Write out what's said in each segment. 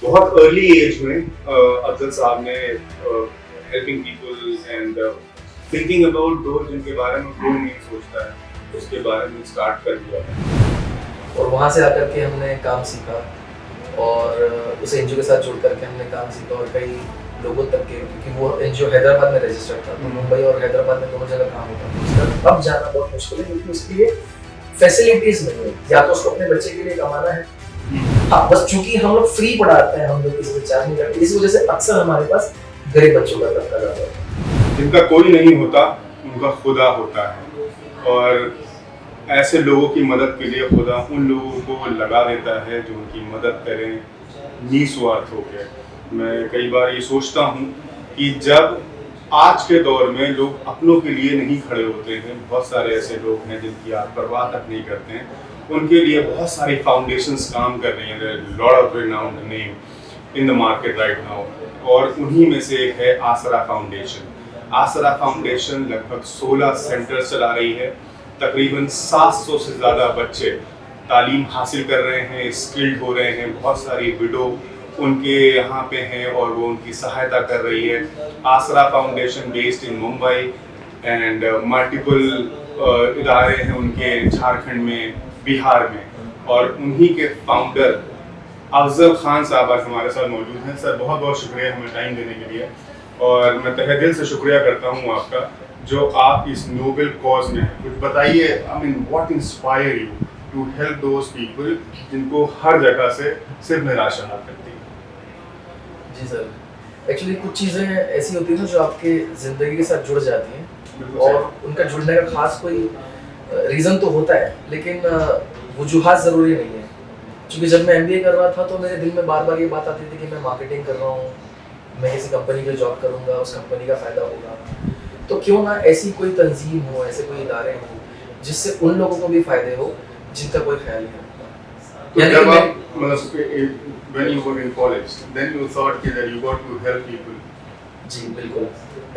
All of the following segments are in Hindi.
बहुत अर्ली एज में अफजल साहब ने helping people and thinking about those जिनके बारे में कोई नहीं सोचता है उसके बारे में स्टार्ट कर दिया था। और वहाँ से आकर के हमने काम सीखा और उस एनजीओ के साथ जुड़ करके हमने काम सीखा और कई लोगों तक के, क्योंकि वो एनजीओ हैदराबाद में रजिस्टर्ड था, तो मुंबई और हैदराबाद में दोनों जगह काम होता था। उसका अब जाना बहुत मुश्किल है क्योंकि उसके लिए फैसिलिटीज नहीं है, या तो उसको अपने बच्चे के लिए कमाना है। हाँ, बस चूंकि हम लोग फ्री पढ़ाते हैं, हम लोग किसी को चार्ज नहीं करते, इस वजह से अक्सर हमारे पास गरीब बच्चों का तबका ज्यादा होता है। जिनका कोई नहीं होता उनका खुदा होता है, और ऐसे लोगों की मदद के लिए खुदा उन लोगों को लगा देता है जो उनकी मदद करें निस्वार्थ होकर। मैं कई बार ये सोचता हूँ कि जब आज के दौर में लोग अपनों के लिए नहीं खड़े होते हैं, बहुत सारे ऐसे लोग हैं जिनकी आप परवाह तक नहीं करते हैं, उनके लिए बहुत सारी फाउंडेशंस काम कर रही हैं, lot of renowned name in the market right now, और उन्हीं में से एक है आसरा फाउंडेशन। आसरा फाउंडेशन लगभग 16 सेंटर चला रही है, तकरीबन 700 से ज़्यादा बच्चे तालीम हासिल कर रहे हैं, स्किल्ड हो रहे हैं। बहुत सारी विडो उनके यहाँ पे हैं और वो उनकी सहायता कर रही है। आसरा foundation based in Mumbai and multiple इदारे हैं उनके झारखंड में, बिहार में, और उन्हीं के फाउंडर अफजल खान साहब आज हमारे साथ मौजूद हैं। सर, बहुत बहुत शुक्रिया हमें टाइम देने के लिए, और मैं तहे दिल से शुक्रिया करता हूँ आपका जो आप इस नोबेल कॉज में हैं। कुछ बताइए, I mean what inspire you to help those people जिनको हर जगह से सिर्फ निराशा हाथ करती है। जी सर, एक्चुअली कुछ चीज़ें ऐसी होती हैं ना जो आपके ज़िंदगी के साथ जुड़ जाती हैं, और उनका जुड़ने का खास कोई रीज़न तो होता है, लेकिन वजूहात ज़रूरी नहीं है। क्योंकि जब मैं एमबीए कर रहा था तो मेरे दिल में बार बार ये बात आती थी कि मैं मार्केटिंग कर रहा हूँ, मैं किसी कंपनी में जॉब करूँगा, उस कंपनी का फ़ायदा होगा, तो क्यों ना ऐसी कोई तंजीम हो, ऐसे कोई इदारे हों जिससे उन लोगों को भी फ़ायदे हो जिनका कोई ख्याल नहीं रखता। तो जब आप मतलब when you were in college, then you thought that you got to help people. जी बिल्कुल,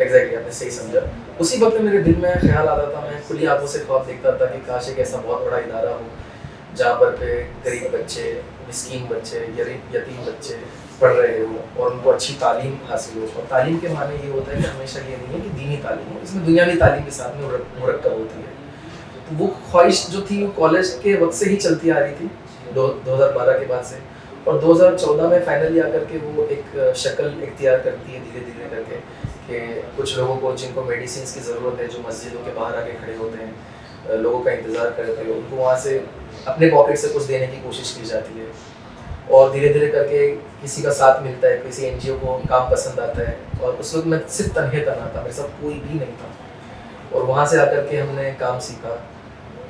एग्जैक्टली, आपने सही समझा। उसी वक्त मेरे दिल में ख्याल आता था, मैं खुली आंखों से ख्वाब देखता था कि काश एक ऐसा बहुत बड़ा इदारा हो जहाँ पर पे गरीब बच्चे, मिस्कीन बच्चे, यतीम बच्चे पढ़ रहे हो और उनको अच्छी तालीम हासिल हो। और तालीम के माने ये होता है कि हमेशा ये नहीं है कि दीनी तालीम हो, इसमें दुनियावी तालीम के साथ में मुरक्कब होती है। तो वो ख्वाहिश जो थी वो कॉलेज के वक्त से ही चलती आ रही थी, 2012 के बाद से, और 2014 में फाइनली आकर के वो एक शक्ल इख्तियार करती है धीरे धीरे करके, कि कुछ लोगों को जिनको मेडिसिन की ज़रूरत है, जो मस्जिदों के बाहर आके खड़े होते हैं, लोगों का इंतज़ार करते हैं, उनको वहाँ से अपने पॉकेट से कुछ देने की कोशिश की जाती है। और धीरे धीरे करके किसी का साथ मिलता है, किसी एनजीओ को काम पसंद आता है, और उस वक्त मैं सिर्फ तन्हा था, मेरे साथ कोई भी नहीं था। और वहाँ से आकर के हमने काम सीखा,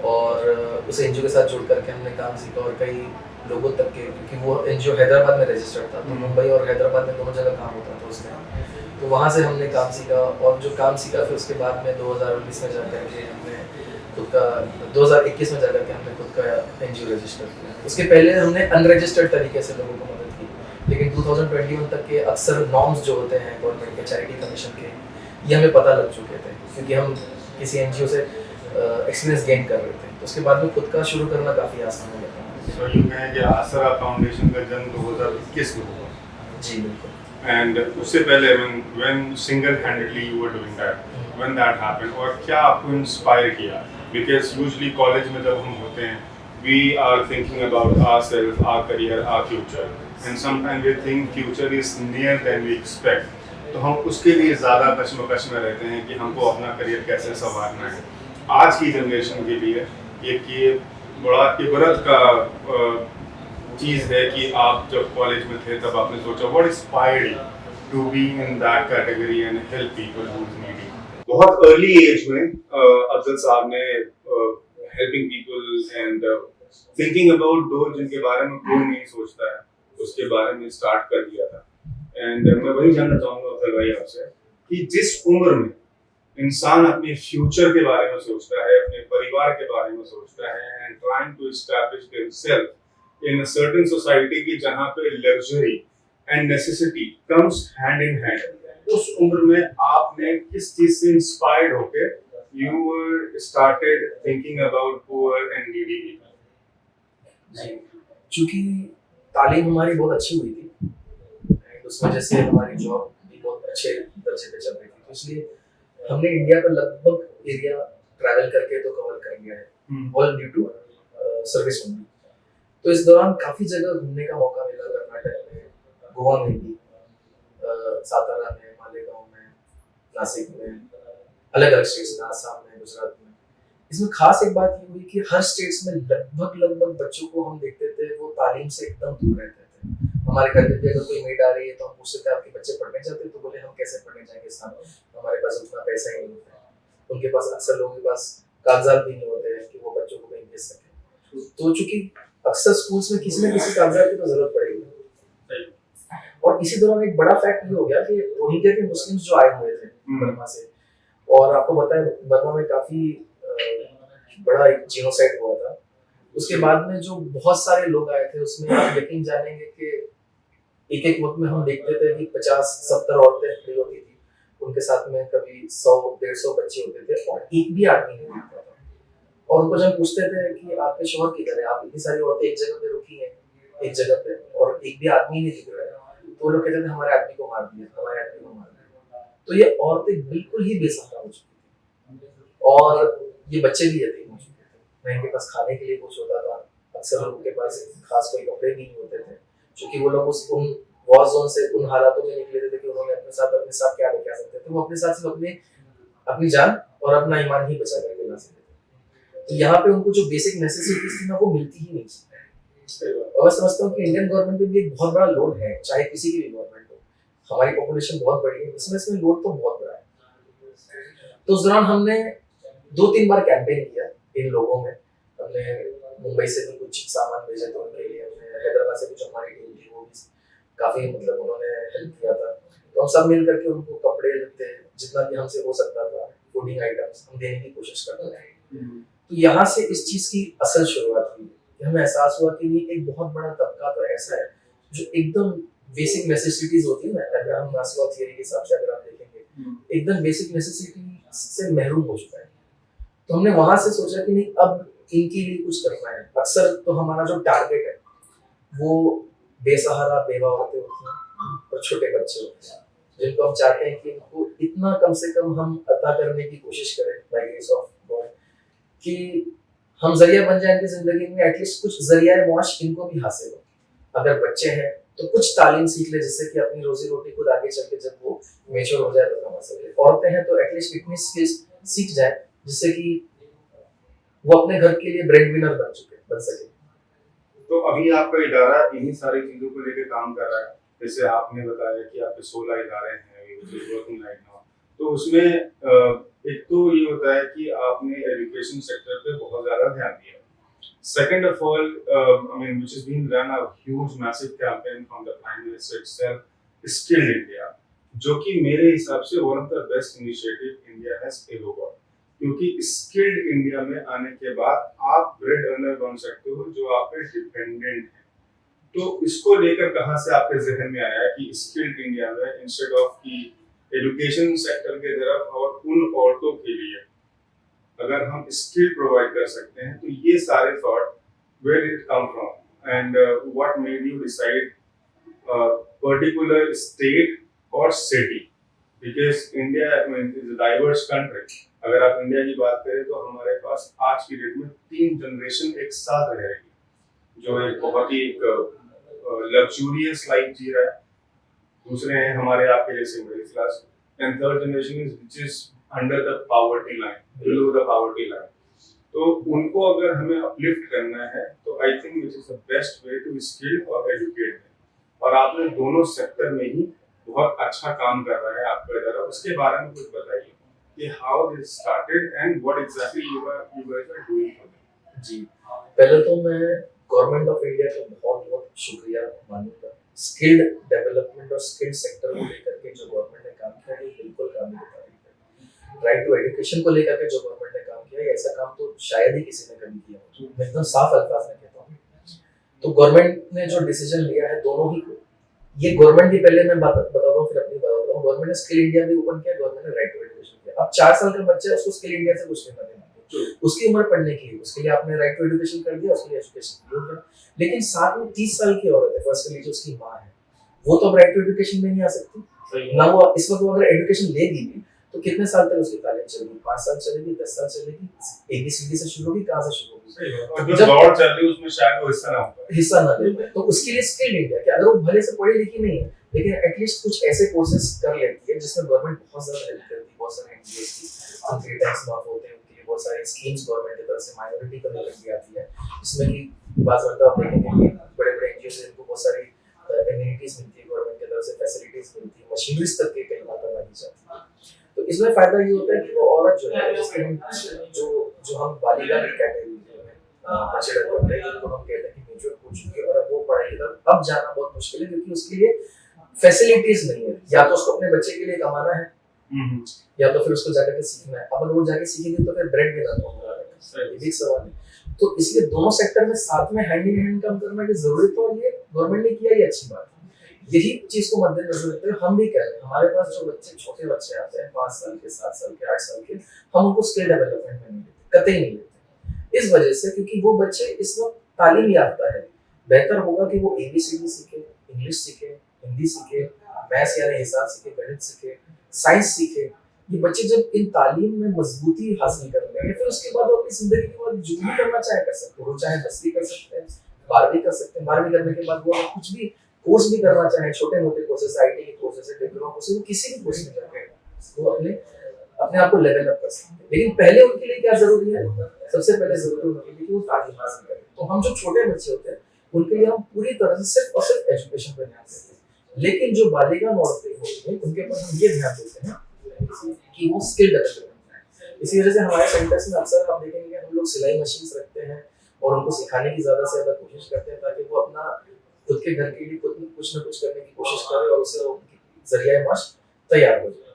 और उस एनजीओ के साथ जुड़ करके हमने काम सीखा और कई लोगों तक के, क्योंकि वो एनजीओ हैदराबाद में रजिस्टर्ड था, तो मुंबई और हैदराबाद में दोनों जगह काम होता था उसमें। तो वहाँ से हमने काम सीखा, और जो काम सीखा फिर उसके बाद में 2019 में जाकर के हमने खुद का 2021 में जाकर के हमने खुद का एनजीओ रजिस्टर किया। उसके पहले हमने अनरजिस्टर्ड तरीके से लोगों को मदद की, लेकिन 2021 तक के अक्सर नॉर्म्स जो होते हैं गवर्नमेंट के, चैरिटी कमीशन के, ये हमें पता लग चुके थे, क्योंकि हम किसी एनजीओ से एक्सपीरियंस गेन कर रहे थे। तो उसके बाद में खुद का शुरू करना काफ़ी आसान हो गया। So you कहें कि आसरा फाउंडेशन का जन्म 2021 में हुआ। जी बिल्कुल। And उससे पहले when single-handedly you were doing that, when that happened, और क्या आपको इंस्पायर किया? Because usually कॉलेज में जब हम होते हैं, we are thinking about ourselves, our career, our future, and sometimes we think future is near than we expect. तो हम उसके लिए ज़्यादा कश्मकश में रहते हैं कि हमको अपना करियर कैसे संवारना है। आज की जनरेशन के लिए ये बड़ा इबरत का चीज़ है कि आप जब कॉलेज में थे तब आपने सोचा what inspired you to be in that category and help people who is needy. बहुत अर्ली एज में अफजल साहब ने helping people and thinking about those जिनके बारे में कोई नहीं सोचता है उसके बारे में स्टार्ट कर दिया था। एंड मैं वही जानना चाहूँगा अफजल भाई आपसे कि जिस उम्र में इंसान अपने फ्यूचर के बारे में सोचता है, अपने परिवार के बारे में सोचता है, and trying to establish themselves in a certain society की जहाँ पे luxury and necessity comes hand in hand, उस उम्र में आपने किस चीज से इंस्पायर्ड होके you started thinking about poor and needy people? चूंकि तालीम हमारी बहुत अच्छी हुई थी उस वजह से हमारी जॉब भी बहुत अच्छे दर्जे पे चल रही थी, तो इसलिए हमने इंडिया का लगभग एरिया ट्रैवल करके तो कवर कर लिया है, all due to service only. तो इस दौरान काफ़ी जगह घूमने का मौका मिला, कर्नाटक में, गोवा में भी, सातारा में, मालेगांव में, नासिक में, अलग अलग स्टेट्स में, आसाम में, गुजरात में। इसमें खास एक बात ये हुई कि हर स्टेट्स में लगभग बच्चों को हम देखते थे वो तालीम से एकदम दूर रहते थे। हमारे घर में भी अगर कोई मेड आ रही है तो हम पूछते थे आपके बच्चे पढ़ने जाते, तो बोले हम कैसे पढ़ने जाएंगे साहब, हमारे पास उतना पैसा ही नहीं होता है। उनके पास अक्सर लोगों के पास कागजात भी नहीं होते हैं कि वो बच्चों को कहीं भेज सके। तो चूंकि अक्सर स्कूल्स में किसी न किसी कागजात की तो जरूरत पड़ेगी। और इसी दौरान एक बड़ा फैक्ट ये हो गया कि रोहिंग्या के मुस्लिम्स जो आए हुए थे बर्मा से, और आपको पता है बर्मा में काफी बड़ा एक जीनोसाइड हुआ था, उसके बाद में जो बहुत सारे लोग आए थे उसमें आप यकीन जानेंगे कि एक वक्त में हम देखते थे कि 50-70 औरतें खड़ी होती थी, उनके साथ में कभी 100-150 बच्चे होते थे और एक भी आदमी नहीं दिखता था। और उनको जब पूछते थे कि आपके शौहर किधर है, आप इतनी सारी औरतें एक जगह पे रुकी हैं, एक जगह पे, और एक भी आदमी नहीं दिख रहा है, तो वो लोग कहते थे हमारे आदमी को मार दिया, हमारे आदमी को मार दिया। तो ये औरतें बिल्कुल ही बेसहारा हो चुकी थी और ये बच्चे भी यतीम हो चुके थे, न इनके पास खाने के लिए कुछ होता था, अक्सर लोगों के पास खास कोई कपड़े भी नहीं होते थे, क्योंकि वो लोग उन वॉर जोन से उन हालातों में निकले थे कि उन्होंने अपने साथ क्या लेके आ सकते थे, वो अपने साथ सिर्फ अपनी जान और अपना ईमान ही बचा करके ला सकते थे। तो यहाँ पे उनको जो बेसिक नेसेसिटीज थी ना वो मिलती ही नहीं। और मैं समझता हूँ कि इंडियन गवर्नमेंट पे भी एक बहुत बड़ा लोड है, चाहे किसी की भी गवर्नमेंट हो, हमारी पॉपुलेशन बहुत बड़ी है, इसमें लोड तो बहुत बड़ा है। तो उस दौरान हमने 2-3 बार कैंपेन किया इन लोगों में, हमने मुंबई से भी कुछ सामान भेजे थे उनके लिए, हमने हैदराबाद से कुछ हमारी टीम थी वो भी काफी उन्होंने हेल्प किया था। तो हम सब मिल करके उनको कपड़े लगते जितना भी हमसे हो सकता था, फूडिंग आइटम्स हम देने की कोशिश करते थे। तो यहाँ से इस चीज की असल शुरुआत हुई कि हमें एहसास हुआ कि ये एक बहुत बड़ा तबका तो ऐसा है जो एकदम बेसिक नेसेसिटीज होती है ना, अब्राहम मास्लो थ्योरी के हिसाब से अगर आप देखेंगे एकदम बेसिक नेसेसिटी से महरूम हो चुका है। तो हमने वहां से सोचा कि नहीं अब इनके लिए कुछ करना है। अक्सर तो हमारा जो टारगेट है वो बेसहारा बेवा औरतें होती हैं और छोटे बच्चे होते हैं, जिनको हम चाहते हैं कि इनको इतना कम से कम हम अता करने की कोशिश करें बाय ग्रेस ऑफ गॉड कि हम जरिया बन जाए इनकी जिंदगी में, एटलीस्ट कुछ जरिया मौश इनको भी हासिल हो। अगर बच्चे हैं तो कुछ तालीम सीख ले जिससे कि अपनी रोजी रोटी खुद आगे चल के जब वो मेच्योर हो जाए तो कमा सके। औरतें हैं तो एटलीस्ट इतनी स्किल्स सीख जाए जिससे कि वो अपने घर के लिए ब्रेड विनर बन सके। तो अभी आपका इदारा इन्हीं सारी चीज़ों को लेकर काम कर रहा है, जैसे आपने बताया कि आपके 16 इदारे हैं वर्किंग राइट नाउ, तो उसमें एक तो ये होता है कि आपने एजुकेशन सेक्टर पे बहुत ज़्यादा ध्यान दिया। Second of all, I mean, which has been run a huge, massive campaign from the Prime Minister itself, Skilled India, जो कि मेरे हिसाब से one of the best initiative India has ever got, क्योंकि स्किल्ड इंडिया में आने के बाद आप ब्रेड अर्नर बन सकते हो जो आप पे डिपेंडेंट है। तो इसको लेकर कहाँ से आपके जहन में आया कि स्किल्ड इंडिया में इंस्टेड ऑफ की एजुकेशन सेक्टर के तरफ और उन औरतों के लिए अगर हम स्किल प्रोवाइड कर सकते हैं, तो ये सारे thought where it come from and what made you decide particular state और city, because India is a diverse country. अगर आप इंडिया की बात करें तो हमारे पास आज की डेट में 3 जनरेशन एक साथ रह रही है, जो एक बहुत ही लग्जूरियस लाइफ जी रहा है, दूसरे हैं हमारे आपके जैसे middle class, and third generation is which is under the poverty line, below the poverty line. तो उनको अगर हमें अपलिफ्ट करना है तो I think which is the best way to skill और एजुकेट, और आपने दोनों सेक्टर में ही बहुत अच्छा काम कर रहा है आपका इदारा। उसके बारे में कुछ बताइए कि how this started and what exactly you guys are doing for them. जी, पहले तो मैं गवर्नमेंट ऑफ इंडिया का बहुत बहुत शुक्रिया मानूंगा। स्किल्ड डेवलपमेंट और स्किल्ड सेक्टर को लेकर के जो गवर्नमेंट ने काम किया है बिल्कुल काबिल तारीफ है। राइट टू एजुकेशन को लेकर के जो गवर्नमेंट ने काम किया है ऐसा काम तो शायद ही किसी ने कभी किया हो, मैं एकदम साफ अल्फाज में कहता हूँ। तो गवर्नमेंट ने जो डिसीजन लिया है दोनों ही, ये गवर्नमेंट की पहले मैं बताता हूँ फिर अपनी बताता हूँ। गवर्नमेंट ने स्किल इंडिया भी ओपन किया, गवर्नमेंट ने राइट टू एजुकेशन किया। अब 4 साल का बच्चा है उसको स्किल इंडिया से कुछ नहीं करना, उसकी उम्र पढ़ने की है, उसके लिए आपने राइट टू एजुकेशन कर दिया, उसके लिए एजुकेशन हो गया। लेकिन साथ में 30 साल की औरत है, फर्स्ट के लिए जो उसकी माँ है, वो तो अब राइट टू एजुकेशन में नहीं आ सकती ना। वो इस वक्त वो अगर एजुकेशन लेगी भी तो कितने साल तक उसकी तालीम चलेगी? 5 साल चलेगी, 10 साल चलेगी? ABCD से शुरू होगी, कहाँ से शुरू होगी? और जो दौड़ चल रही है उसमें शायद वो हिस्सा ना ले। तो उसके लिए स्किल इंडिया कि अगर वो भले से पढ़ी लिखी नहीं है लेकिन एटलीस्ट कुछ ऐसे कोर्सेज कर लेती है जिसमें गवर्नमेंट बहुत ज्यादा हेल्प करती है। बहुत सारे NGOs की उनके टैक्स माफ होते हैं, उनके लिए बहुत सारी स्कीम्स गवर्नमेंट की तरफ से माइनॉरिटी को लेकर की आती है, जिसमें कि बात करता आप देखेंगे कि बड़े-बड़े NGOs से इनको बहुत सारी एमिनिटीज मिलती है गवर्नमेंट की तरफ से, फैसिलिटीज मिलती है, मशीनरीज तक के कई बार करवाई जाती है। तो इसमें फायदा ये होता है कि वो औरत जो है जिसके हम जो हम बालिगा की कैटेगरी में कंसीडर करते हैं, जिनको हम कहते हैं कि मेच्योर हो चुकी है और वो पढ़ाई की तरफ अब जाना बहुत मुश्किल है क्योंकि उसके लिए फैसिलिटीज नहीं है। या तो उसको अपने बच्चे के लिए कमाना है या तो फिर उसको जाकर के सीखना है। अब अगर वो जाके सीखेगी तो फिर ब्रेड भी ना होगा, ये भी एक सवाल है। तो इसलिए दोनों सेक्टर में साथ में हैंड इन हैंड काम करना की जरूरत है और ये गवर्नमेंट ने किया, ये अच्छी बात है। यही चीज को मद्देनजर रखते हुए हम भी कह रहे हैं हमारे पास जो बच्चे छोटे बच्चे आते हैं 5 साल के, 7 साल के, 8 साल के, हम उनको स्किल डेवलपमेंट में नहीं देते, कतई नहीं देते। इस वजह से क्योंकि वो बच्चे इस वक्त तालीम याफ्ता है, बेहतर होगा कि वो ABCD सीखे, इंग्लिश सीखे, हिंदी सीखे, मैथ्स यानी हिसाब सीखे, गणित सीखे, साइंस सीखे। ये बच्चे जब इन तालीम में मजबूती हासिल कर लेंगे फिर उसके बाद वो अपनी जिंदगी के बाद जो भी करना चाहे कर सकते हैं। वो चाहे 10वीं कर सकते हैं, 12वीं कर सकते हैं, 12वीं करने के बाद वो कुछ भी कोर्स भी करना चाहे, छोटे मोटे कोर्सेज, IT के कोर्सेज, डिप्लोमा कोर्सेज, वो किसी भी कोर्स में जाकर वो अपने आप को लेवल अप कर सकते हैं। लेकिन पहले उनके लिए क्या जरूरी है? सबसे पहले जरूरी उनके लिए कि वो तालीम हासिल करें। तो हम जो छोटे बच्चे होते हैं उनके लिए हम पूरी तरह से सिर्फ और सिर्फ एजुकेशन पर ध्यान देते हैं। लेकिन जो बालिका औरतें होती हैं उनके ऊपर हम ये ध्यान देते हैं कि वो स्किल डेवलपमेंट है। इसी वजह से हमारे सेंटर्स में अक्सर आप देखेंगे हम लोग सिलाई मशीन्स रखते हैं और उनको सिखाने की ज्यादा से ज्यादा कोशिश करते हैं ताकि वो अपना खुद के घर के लिए खुद कुछ ना कुछ करने की कोशिश करे और उससे उनकी जरिया माश तैयार हो जाए।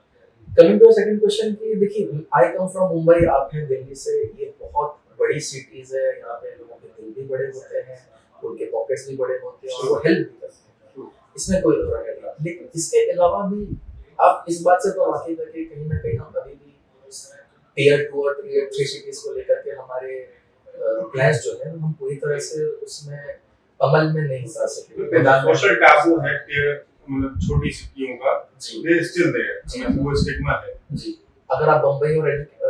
कमिंग टू सेकंड क्वेश्चन की देखिए, आई कम फ्रॉम मुंबई, आप हैं दिल्ली से, ये बहुत बड़ी सिटीज है, यहाँ पे लोगों के दिल भी बड़े होते हैं, उनके पॉकेट्स भी बड़े होते हैं और वो हेल्प भी करते हैं, इसमें कोई दो राय नहीं। लेकिन इसके अलावा भी आप इस बात से तो वाकिफ है कि कहीं ना कहीं हम अभी भी टियर 2 और टियर 3 सिटीज को लेकर के हमारे प्लान्स जो है हम पूरी तरह से उसमें अमल में नहीं उतार सकते। सोशल टैबू है मतलब छोटी सिटियों का, दे स्टिल देयर, वो स्टिग्मा है जी। अगर आप बम्बई और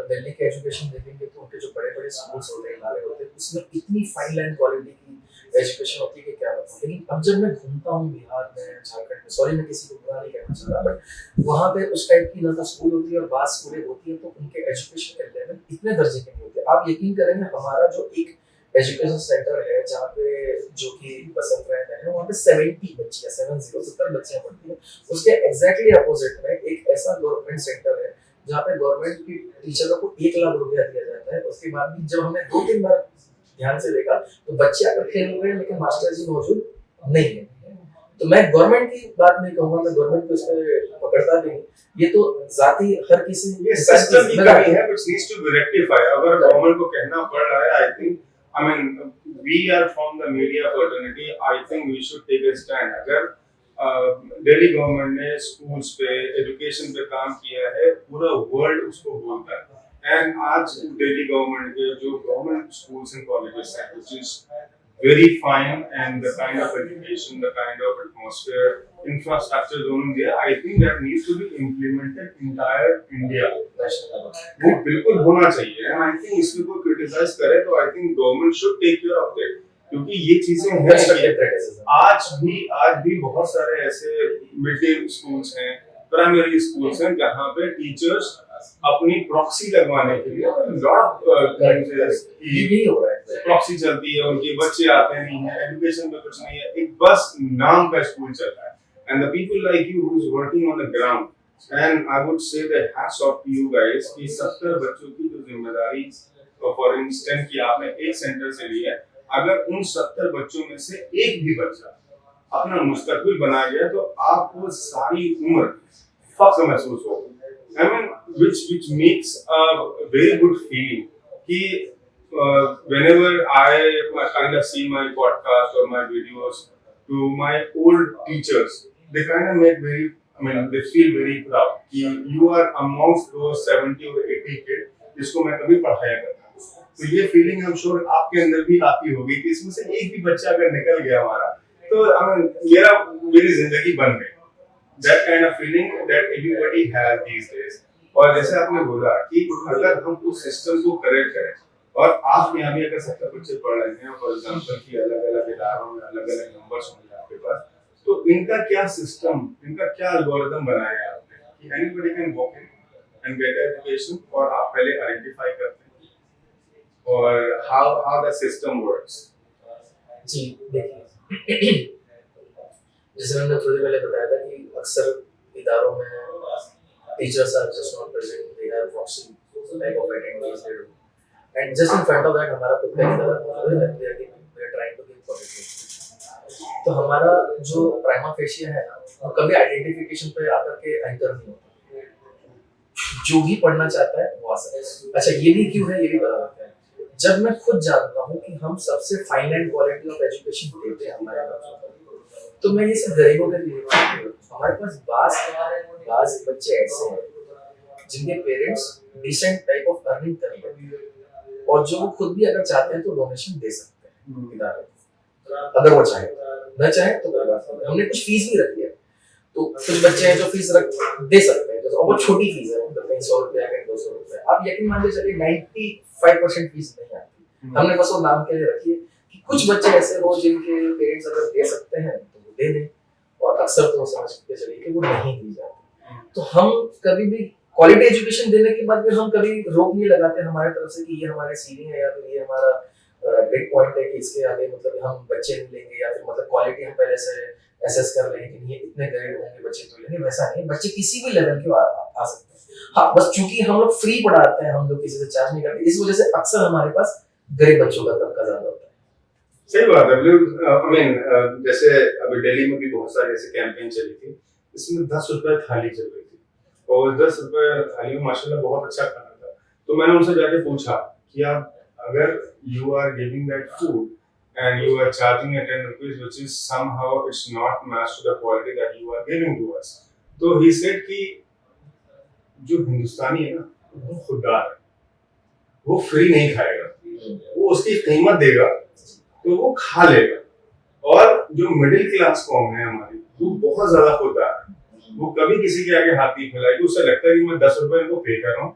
दिल्ली के एजुकेशन देखेंगे तो उनके जो बड़े-बड़े स्कूल्स होते हैं, इदारे होते हैं, उसमें इतनी फाइन लाइन क्वालिटी की एजुकेशन होती है कि क्या बताऊं। लेकिन अब जब मैं घूमता हूँ बिहार में, झारखंड में, सॉरी मैं किसी को बुरा नहीं कहना चाह रहा, बट वहाँ पे उस टाइप की ना तो स्कूल होती है और बात स्कूलें होती है तो उनके एजुकेशन के लेवल इतने दर्जे के नहीं होते। आप यकीन करेंगे हमारा जो एक एजुकेशन सेंटर है जहाँ पे जो कि बसंत राय में है, वहाँ पे 70 बच्चियाँ 70 बच्चियाँ पढ़ती हैं। उसके एग्जैक्टली अपोजिट में एक ऐसा गवर्नमेंट सेंटर है जहाँ पे गवर्नमेंट की टीचरों को 1 लाख रुपया दिया जाता है। उसके बाद भी जब हमने 2-3 बार ध्यान से देखा तो बच्चे आकर खेल रहे हैं लेकिन मास्टर जी मौजूद नहीं है। तो मैं गवर्नमेंट की बात नहीं कहूँगा, मैं गवर्नमेंट को इस पे पकड़ता भी नहीं, ये तो जाती हर किसी ये सिस्टम की कमी है which needs to be rectified। अगर गवर्नमेंट को कहना पड़ रहा है, I think I mean, we are from the media fraternity. I think we should take a stand. अगर दिल्ली गवर्नमेंट ने स्कूल्स पे, एजुकेशन पे काम किया है, पूरा वर्ल्ड उसको बोलता है। एंड आज दिल्ली गवर्नमेंट के जो गवर्नमेंट स्कूल्स एंड कॉलेजेस हैं, which is very fine, and the kind of education, the kind of atmosphere, infrastructure दोनों दिया, I think that needs to be implemented entire India। वो बिल्कुल होना चाहिए। And I think इसको कोई criticize करे तो I think government should take care of it, क्योंकि ये चीजें हैं। आज भी बहुत सारे ऐसे मिडिल स्कूल्स हैं, प्राइमरी स्कूल्स हैं जहाँ पे टीचर्स अपनी प्रॉक्सी लगवाने के लिए प्रॉक्सी चलती है, उनके बच्चे आते नहीं है, एजुकेशन में कुछ नहीं है, एक बस नाम का स्कूल चलता है। And the people like you who is working on the ground, and I would say that hats off to you guys कि 70 बच्चों की जो जिम्मेदारी फॉर इंस्टेंस की आपने एक सेंटर से ली है, अगर उन 70 बच्चों में से एक भी बच्चा अपना मुस्तकबिल बना गया तो आपको सारी उम्र फख्र महसूस होगा। I mean, which makes a very good feeling कि whenever I kind of see my podcast or my videos to my old teachers, they kind of make very, I mean, they feel very proud कि you are amongst those 70 or 80 kids जिसको मैं कभी पढ़ाया करता हूँ। तो ये फीलिंग हम श्योर आपके अंदर भी आती होगी कि इसमें से एक भी बच्चा अगर निकल गया हमारा, तो तो मेरी जिंदगी बन गई, that kind of feeling that everybody has these days। और जैसे आपने बोला कि अगर हम उस सिस्टम को करेक्ट करें, और आप यहाँ भी अगर 70 बच्चे पढ़ रहे हैं फॉर एग्जांपल कि अलग अलग इदारों में अलग अलग नंबर्स होंगे आपके पास, तो इनका क्या सिस्टम, इनका क्या एल्गोरिथम बनाया है आपने कि anybody can walk in and get education, और आप पहले आइडेंटिफाई करते हैं और हाउ द सिस्टम वर्क्स। जी देखिए, जैसे मैंने थोड़ी पहले बताया था कि अक्सर इदारों में teachers are just not present, they have proxy type of attendance they do, and just in front of that हमारा खुद का इदारा मौजूद है, we are trying to give quality. तो हमारा जो प्राइमा फेशिया है ना, वो कभी आइडेंटिफिकेशन पे आकर के एंकर नहीं होता, जो भी पढ़ना चाहता है वो आ सकता है। अच्छा ये भी क्यों है, ये भी बता देते हैं। जब मैं खुद जानता हूँ कि हम सबसे fine and quality of education देते हैं हमारे बच्चों को, तो मैं ये सब गरीबों के लिए हमारे पास बास बच्चे ऐसे हैं जिनके parents decent type of earning कर रहे हैं, और जो वो खुद भी अगर चाहते हैं तो डोनेशन दे सकते हैं इदारे को, अगर वो चाहे। न चाहे तो कोई बात नहीं, हमने कुछ फीस भी रखी है, तो कुछ बच्चे हैं जो फीस दे सकते हैं, और वो छोटी फीस है, मतलब 100 रुपया या 200 रुपया। आप यकीन मान लीजिए 95% फीस नहीं आती, हमने बस वो नाम के लिए रखी है कि कुछ बच्चे ऐसे हो जिनके पेरेंट्स अगर दे सकते हैं तो वो दे दें, और अक्सर तो समझ के चलिए कि वो नहीं दी जाती। तो हम कभी भी क्वालिटी एजुकेशन देने के बाद फिर हम कभी रोक नहीं लगाते हमारे तरफ से कि ये हमारे सीलिंग है या फिर ये हमारा बिग पॉइंट है कि इसके आगे मतलब हम बच्चे नहीं लेंगे, या फिर मतलब क्वालिटी हम पहले से एसेस कर रहे हैं कि नहीं इतने ग्रेड होंगे बच्चे तो लेंगे, वैसा नहीं। बच्चे किसी भी लेवल के आ सकते हैं। हाँ बस चूंकि हम लोग फ्री पढ़ाते हैं, हम लोग किसी से चार्ज नहीं करते, इस वजह से अक्सर हमारे पास गरीब बच्चों का तबका ज्यादा होता है। सही बात है। आई मीन जैसे अभी दिल्ली में भी बहुत सारे ऐसे कैंपेन चली थी, इसमें 10 रुपए थाली चल रही थी, और 10 रुपए थाली में माशाल्लाह बहुत अच्छा खाना था। तो मैंने उनसे जाके पूछा कि आप अगर you are giving that food and you are charging at 10 rupees, which is somehow it's not matched to the quality that you are giving to us. तो he said कि जो हिंदुस्तानी है ना वो खुददार है, वो फ्री नहीं खाएगा, वो उसकी कीमत देगा तो वो खा लेगा। और जो मिडिल क्लास कौम है हमारी, वो बहुत ज्यादा खुददार है, वो कभी किसी के आगे हाथ नहीं फैलाएगी। उसे लगता है कि मैं 10 रुपए इनको पे कर रहा हूँ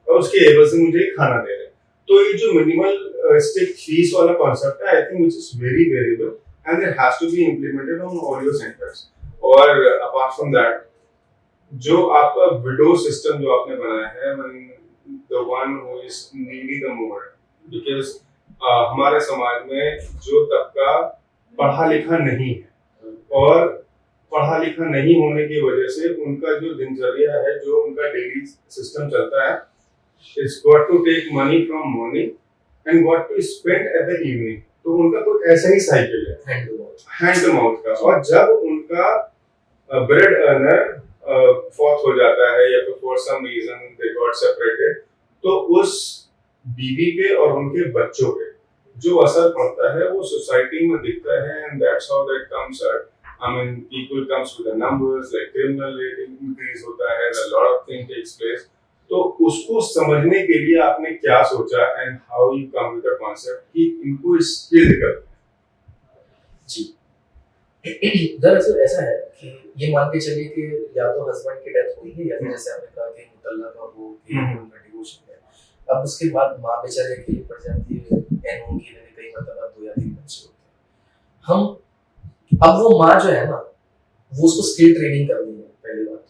और उसके एवज से मुझे खाना दे रहे हैं। तो ये जो मिनिमल स्टिक फीस वाला कॉन्सेप्ट है, I think which is very very good and it has to be implemented on all your centres. और अपार्ट फ्रॉम दैट, जो आपका विडो सिस्टम जो आपने बनाया है, the one who is needy the more, because हमारे समाज में जो तबका पढ़ा लिखा नहीं है, और पढ़ा लिखा नहीं होने की वजह से उनका जो दिनचर्या है, जो उनका डेली सिस्टम चलता है, it's got to take money from morning and got to spend at the evening। तो उनका कुछ ऐसा ही साइकिल है हैंड टू माउथ का। और जब उनका ब्रेड अर्नर फॉथ हो जाता है या फिर for some reason they got separated, तो उस बीवी पे और उनके बच्चों पे जो असर पड़ता है वो सोसाइटी में दिखता है, and that's how that comes I mean people comes with the numbers, like criminal rate increase होता है, a lot of things takes place। तो उसको समझने के लिए आपने क्या सोचा and how you come with the concept कि इनको स्किल करते हैं? जी दरअसल ऐसा है कि ये मान के चलिए कि या तो हस्बैंड की डेथ हुई है या फिर जैसे आपने कहा कि मुतल्ला का वो उनका डिवोर्स है, अब उसके बाद माँ बेचारे अकेली पड़ जाती है, एन उनकी ने कई मतलब 2 या 3 बच्चे होते हैं। हम अब वो माँ जो है ना, वो उसको स्किल ट्रेनिंग करनी है पहली बात,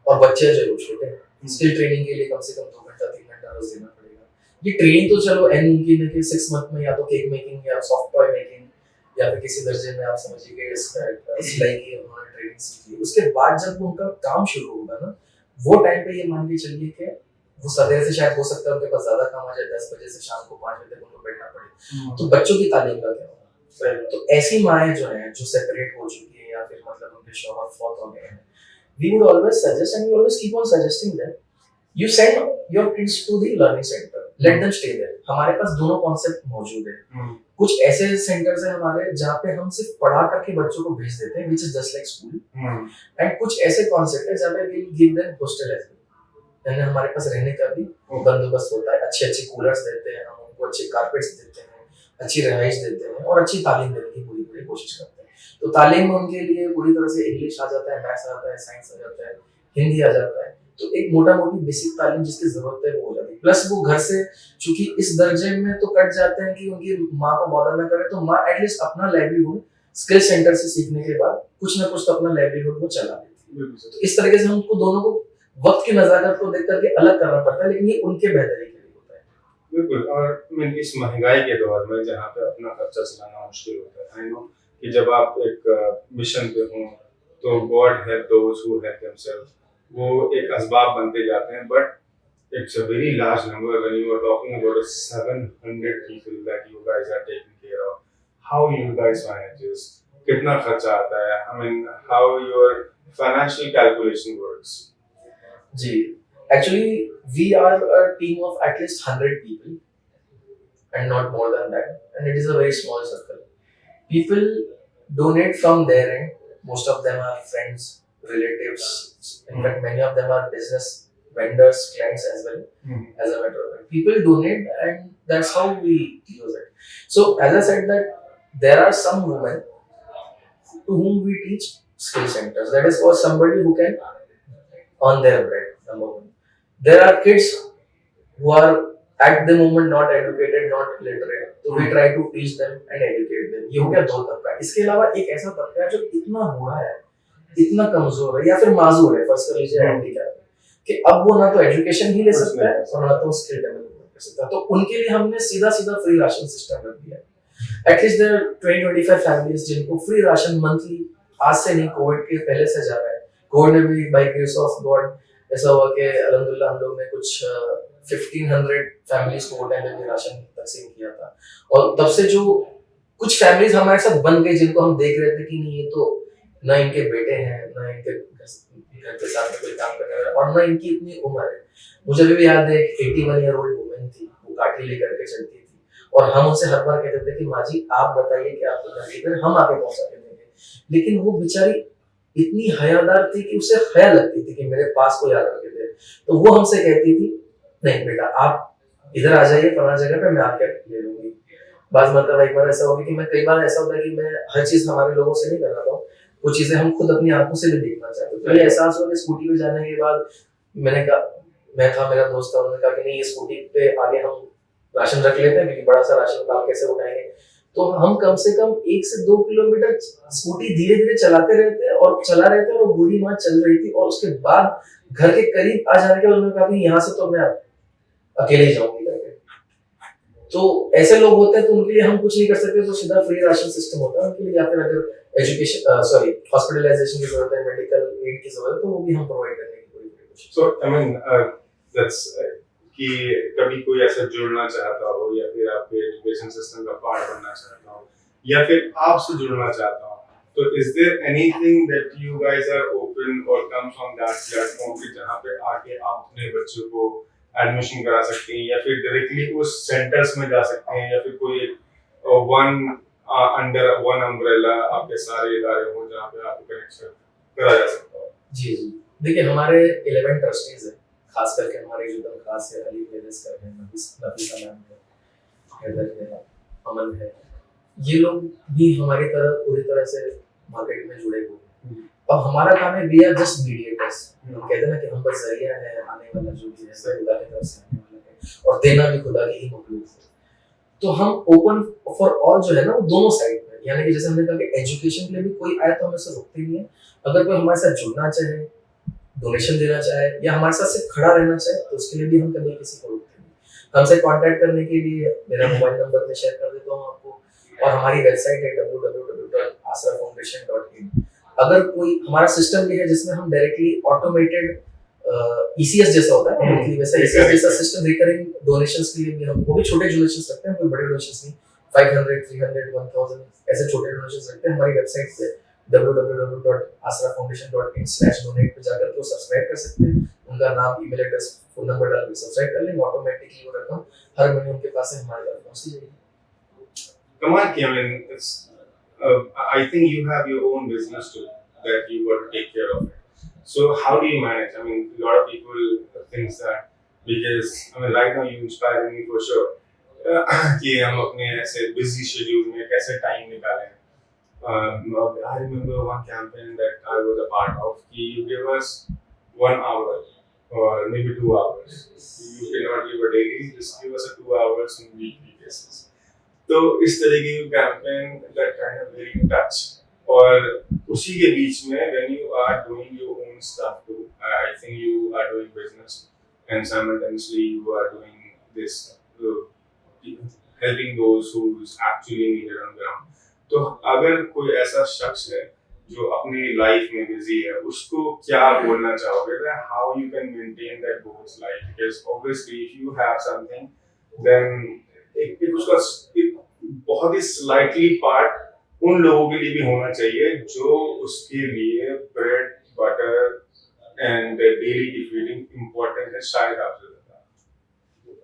और बच्चे जो है वो छोटे हैं, स्किल ट्रेनिंग के लिए कम से कम 2 घंटा 3 घंटा रोज देना पड़ेगा। ये ट्रेनिंग तो चलो एन उनकी ने कि 6 मंथ में या तो केक मेकिंग या सॉफ्ट टॉय मेकिंग या फिर किसी दर्जे में आप समझिए कि सिलाई की उन्होंने ट्रेनिंग सीख ली। उसके बाद जब उनका काम शुरू होगा ना, वो टाइम पे ये मान के चलिए कि वो सवेरे से शायद हो सकता है उनके पास ज्यादा काम आ जाए, 10 बजे से शाम को 5 बजे तक उनको बैठना पड़े, तो बच्चों की तालीम का क्या होगा? तो ऐसी माएँ जो हैं जो सेपरेट हो चुकी है या फिर मतलब उनके शौहर फौत हो गए हैं, we would always suggest and we always keep on suggesting that you send your kids to the learning center, let them stay there। हमारे पास दोनों कॉन्सेप्ट मौजूद है। कुछ ऐसे सेंटर्स हैं हमारे जहाँ पे हम सिर्फ पढ़ा करके बच्चों को भेज देते हैं, which is just like school, and कुछ ऐसे कॉन्सेप्ट है जहाँ पे we give them hostel as well, यानी हमारे पास रहने का भी बंदोबस्त होता है, अच्छे अच्छे कूलर्स देते हैं, हम उनको अच्छे कारपेट्स देते हैं, अच्छी रिहाइश देते हैं और अच्छी तालीम देने की पूरी पूरी कोशिश करते हैं। तो तालीम में उनके लिए पूरी तरह से इंग्लिश आ जाता है, मैथ्स आ जाता है, साइंस आ जाता है, हिंदी आ जाता है। तो एक मोटा मोटी बेसिक तालीम जिसकी जरूरत है वो हो जाती है। प्लस वो घर से चूंकि इस दर्जे में तो कट जाते हैं कि उनकी माँ को बॉदर ना करे, तो माँ एटलीस्ट अपना लाइवलीहुड स्किल सेंटर से सीखने के बाद कुछ ना कुछ तो अपना लाइवलीहुड वो चला लेती है। तो इस तरीके से हमको दोनों को वक्त की नजाकत को देख करके अलग करना पड़ता है, लेकिन ये उनके बेहतरी के लिए होता है। बिल्कुल। और इस महंगाई के दौर में जहाँ पे अपना खर्चा चलाना मुश्किल होता है, आई नो कि जब आप एक मिशन पे हो तो God help those who help themselves, वो एक असबाब बनते जाते हैं, but it's a very large number when you are talking about a 700 people that you guys are taking care of. How you guys manage this? कितना खर्चा आता है? I mean, how your financial calculation works? Ji, actually we are a team of at least 100 people and not more than that, and it is a very small circle. People donate from their end. Most of them are friends, relatives. In fact, many of them are business vendors, clients as well. As a matter of fact, people donate, and that's how we use it. So, as I said, that there are some women to whom we teach skill centers. That is for somebody who can earn their bread. Number one, there are kids who are at the moment not educated, not literate. So we try to teach them and educate them. ये हो गया दो तबका। इसके अलावा एक ऐसा तबका है जो इतना बूढ़ा है, इतना कमजोर है या फिर माजूर है, फर्स्ट कर लीजिए हैंडीकैप, कि अब वो ना तो एजुकेशन ही ले सकता है और ना तो स्किल डेवलपमेंट कर सकता है। तो उनके लिए हमने सीधा सीधा फ्री राशन सिस्टम रख दिया है। एटलीस्ट देयर 20-25 फैमिलीज जिनको फ्री राशन मंथली, आज से नहीं कोविड के पहले से जा रहा है। कोविड में भी बाय ग्रेस ऑफ गॉड ऐसा हुआ कि अल्हम्दुलिल्लाह हम लोग ने कुछ 1500 फैमिलीज को वो टाइम पे राशन तकसीम किया था। और तब से जो कुछ फैमिलीज हमारे साथ बन गई जिनको हम देख रहे थे कि नहीं ये तो ना इनके बेटे हैं, ना इनके घर के साथ में कोई काम करने वाला, और ना इनकी इतनी उम्र है। मुझे भी याद है एक 81 ईयर ओल्ड वुमेन थी, वो काठी लेकर के चलती थी और हम उनसे हर बार कहते थे कि माँ जी आप बताइए कि आपको घर किधर, हम आके पहुंचा के देंगे। लेकिन वो बेचारी इतनी हयादार थी कि उसे हया लगती थी कि मेरे पास कोई आकर के दे। तो वो हमसे कहती थी नहीं बेटा आप इधर आ जाइए फलाना जगह पे, मैं आके ले लूंगी। बात मतलब एक बार ऐसा हो गया कि मैं कई बार ऐसा होता है कि मैं हर चीज हमारे लोगों से नहीं कर रहा हूँ, कुछ चीजें हम खुद अपनी आंखों से भी देखना चाहते हैं। तो ये एहसास हुआ कि स्कूटी पे जाने के बाद मैंने कहा, मैं था मेरा दोस्त था, उन्होंने कहा कि नहीं ये स्कूटी पे आगे हम राशन रख लेते हैं क्योंकि बड़ा सा राशन का आप कैसे उठाएंगे। तो हम कम से कम 1 से 2 किलोमीटर स्कूटी धीरे धीरे चलाते रहते और चला रहे थे और वो बूढ़ी माँ चल रही थी। और उसके बाद घर के करीब आ जाने के बाद उन्होंने कहा कि यहाँ से तो मैं अकेले ही जाऊंगी करके। तो ऐसे लोग होते हैं तो उनके लिए हम कुछ नहीं कर सकते, तो सीधा फ्री राशन सिस्टम होता है उनके लिए। या फिर अगर एजुकेशन हॉस्पिटलाइजेशन की जरूरत है, मेडिकल एड की जरूरत है, तो वो भी हम प्रोवाइड करने की पूरी कोशिश। सो आई मीन दैट्स कि कभी कोई ऐसा जुड़ना चाहता हो या फिर आपके एजुकेशन सिस्टम का पार्ट बनना चाहता हो या फिर आपसे जुड़ना चाहता हो, तो is there anything that you guys are open और कम्स ऑन दैट प्लेटफॉर्म कि जहां पे आके आप अपने बच्चों को एडमिशन करा सकते हैं या फिर डायरेक्टली उस सेंटर्स में जा सकते हैं या फिर कोई वन अंडर वन अम्ब्रेला आपके सारे इदारे हो जहाँ पे आपको कनेक्शन करा जा सकता हो? जी जी, देखिए हमारे 11 ट्रस्टीज हैं, खास करके हमारे जो एकदम खास है अली फेरिस करके हैं, नफीसा मैम है, हैदर है, अमन है, ये लोग भी हमारी तरह पूरी तरह से मार्केट में जुड़े हुए हैं। अब हमारा काम है वी आर जस्ट मीडिएटर्स। हम कहते हैं ना कि हम बस जरिया है आने वाला जो भी है खुदा की तरफ से आने वाला है और देना भी खुदा की ही मखलूक है। तो हम ओपन फॉर ऑल जो है ना वो दोनों साइड में, यानी कि जैसे हमने कहा कि एजुकेशन के लिए भी कोई आए तो हम इसे रोकते नहीं है। अगर कोई हमारे साथ जुड़ना चाहे, डोनेशन देना चाहे या हमारे साथ सिर्फ खड़ा रहना चाहे तो उसके लिए भी हम कभी किसी को रोकते नहीं। हमसे कांटेक्ट करने के लिए मेरा मोबाइल नंबर मैं शेयर कर देता हूँ आपको, और हमारी वेबसाइट है www.asrafoundation.in। अगर कोई हमारा सिस्टम भी है जिसमें हम डायरेक्टली ऑटोमेटेड ईसीएस जैसा होता है मंथली, वैसा ईसीएस जैसा सिस्टम रिकरिंग डोनेशंस के लिए भी हम वो भी छोटे डोनेशंस रखते हैं, कोई बड़े डोनेशंस नहीं, 500 300 1000 ऐसे छोटे डोनेशंस रखते हैं। हमारी वेबसाइट पे www.asrafoundation.in/donate पे जाकर के सब्सक्राइब कर सकते हैं, उनका नाम, ईमेल एड्रेस, फोन नंबर डाल के सब्सक्राइब कर लेंगे, ऑटोमेटिकली वो रकम हर महीने उनके पास है हमारे पास पहुंच जाएगी। Come on, Kevin. It's I think you have your own business too that you got to take care of it. So how do you manage? I mean, a lot of people think that because I mean, right now you inspire me for sure. कि हम अपने ऐसे busy schedule में कैसे time निकालें. I remember one campaign that I was a part of. You gave us 1 hour or maybe 2 hours. You cannot give a daily, just give us a 2 hours on weekly basis. तो इस तरीके की campaign that kind of very touch. और उसी के बीच में when you are doing your own stuff too, I think you are doing business and simultaneously you are doing this, helping those who is actually needed on ground. तो अगर कोई ऐसा शख्स है जो अपनी लाइफ में बिजी है, उसको क्या बोलना चाहोगे that how you can maintain that both life? Because obviously if you have something, then एक उसका एक बहुत ही स्लाइटली पार्ट उन लोगों के लिए भी होना चाहिए जो उसके लिए ब्रेड बटर एंड डेली की फीडिंग इम्पोर्टेंट है, शायद आपसे ज्यादा।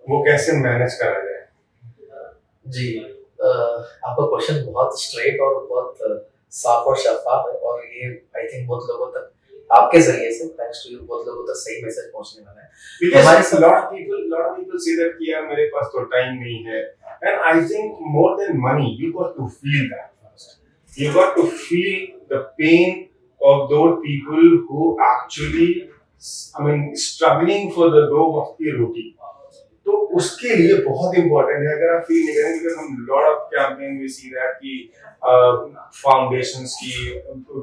वो कैसे मैनेज करा जाए? जी, आपका क्वेश्चन बहुत स्ट्रेट और बहुत साफ और शफाफ है, और ये आई थिंक बहुत लोगों तक आपके जरिए से, थैंक्स टू यू, बहुत लोगों तक सही मैसेज पहुंचने वाला है। Because a lot of people say that कि यार मेरे पास तो टाइम नहीं है, and I think more than money, you got to feel that first. You got to feel the pain of those people who actually, I mean, struggling for the dough of the roti. तो उसके लिए बहुत इम्पोर्टेंट है। अगर आप फील नहीं करेंगे, because हम lot of campaign we see that कि फाउंडेशंस की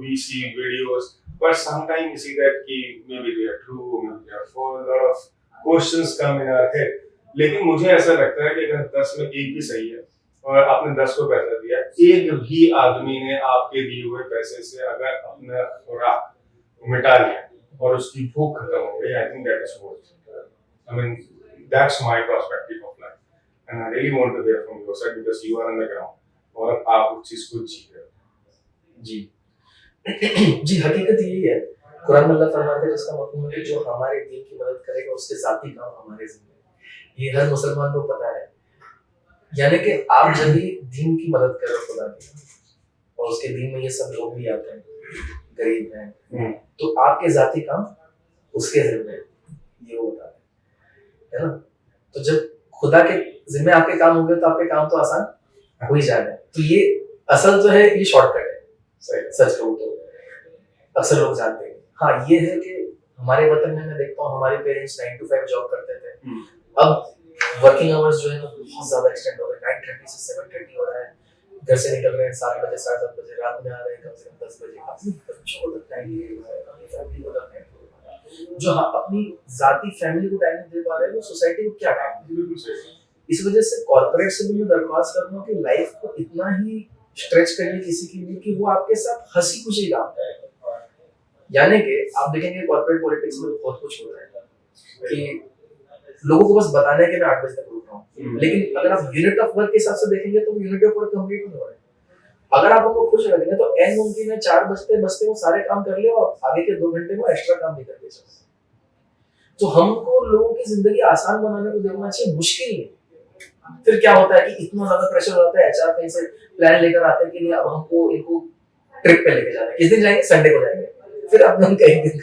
we see videos, but sometimes we see that कि maybe they are true, maybe they are false, a lot of questions come in our head. लेकिन मुझे ऐसा लगता है कि अगर 10 में एक भी सही है और आपने 10 को पैसा दिया, एक भी आदमी ने आपके दिए हुए पैसे से अगर अपना खुराक मिटा लिया और उसकी भूख खत्म हो गई, I think that is worth it. I mean, that's my perspective of life, and I really want to hear from your side because you are on the ground और आप उस चीज को जी रहे हो। जी जी, हकीकत यही है। कुरान में अल्लाह फरमाता है जिसका मफ़हूम है कि जो हमारे दीन की मदद करेगा उसके ज़ाती काम हमारे ज़िम्मे। ये हर मुसलमान को पता है। यानी कि आप जब भी दीन की मदद कर रहे हो खुदा की, और उसके दीन में ये सब लोग भी आते हैं, गरीब हैं, तो आपके ज़ाती काम उसके ज़िम्मे है, ये वो बताते है ना। तो जब खुदा के ज़िम्मे आपके काम हो गए तो आपके काम तो आसान हो ही जाएगा। तो ये असल जो है ये शॉर्टकट है, सच कहूँ तो अक्सर लोग जानते हैं। हाँ, ये है कि हमारे वतन में मैं देखता हूँ हमारे पेरेंट्स 9 to 5 जॉब करते थे। अब वर्किंग आवर्स जो है ना बहुत ज्यादा एक्सटेंड हो गए, 9:30 से 7:30 हो रहा है। घर से निकल रहे हैं 7 बजे 7:30 बजे, रात में आ रहे हैं कम से कम 10 बजे। अपनी बच्चों को टाइम नहीं दे पा रहे, अपनी फैमिली को टाइम नहीं दे पा रहे। जो अपनी जाती फैमिली को टाइम नहीं दे पा रहे हैं, वो सोसाइटी को क्या टाइम दे? बिल्कुल सही। इस वजह से कॉर्पोरेट से भी मैं दरख्वास्त करता हूँ कि लाइफ को इतना ही स्ट्रेच करिए किसी के लिए कि वो आपके साथ हंसी खुशी काम करे। यानी कि आप देखेंगे कॉर्पोरेट पॉलिटिक्स में बहुत कुछ होता है कि लोगों को बस बताने के मैं 8 बजे तक रुक रहा हूँ, लेकिन अगर आप यूनिट ऑफ वर्क के हिसाब से देखेंगे तो यूनिट ऑफ वर्क कंप्लीट नहीं हो रहा है। अगर आप उनको खुश रखेंगे तो एन मुमकिन है 4 बजते बजते वो सारे काम कर ले और आगे के 2 घंटे में एक्स्ट्रा काम नहीं करके चले। तो हमको लोगों की जिंदगी आसान बनाने को देखना चाहिए, मुश्किल नहीं। फिर क्या होता है कि इतना ज्यादा प्रेशर होता है, एचआर कहीं से प्लान लेकर आते हैं कि नहीं अब हमको इनको ट्रिप पे लेके जाना है। किस दिन जाएंगे? संडे को जाएंगे। फिर आपने उनका एक दिन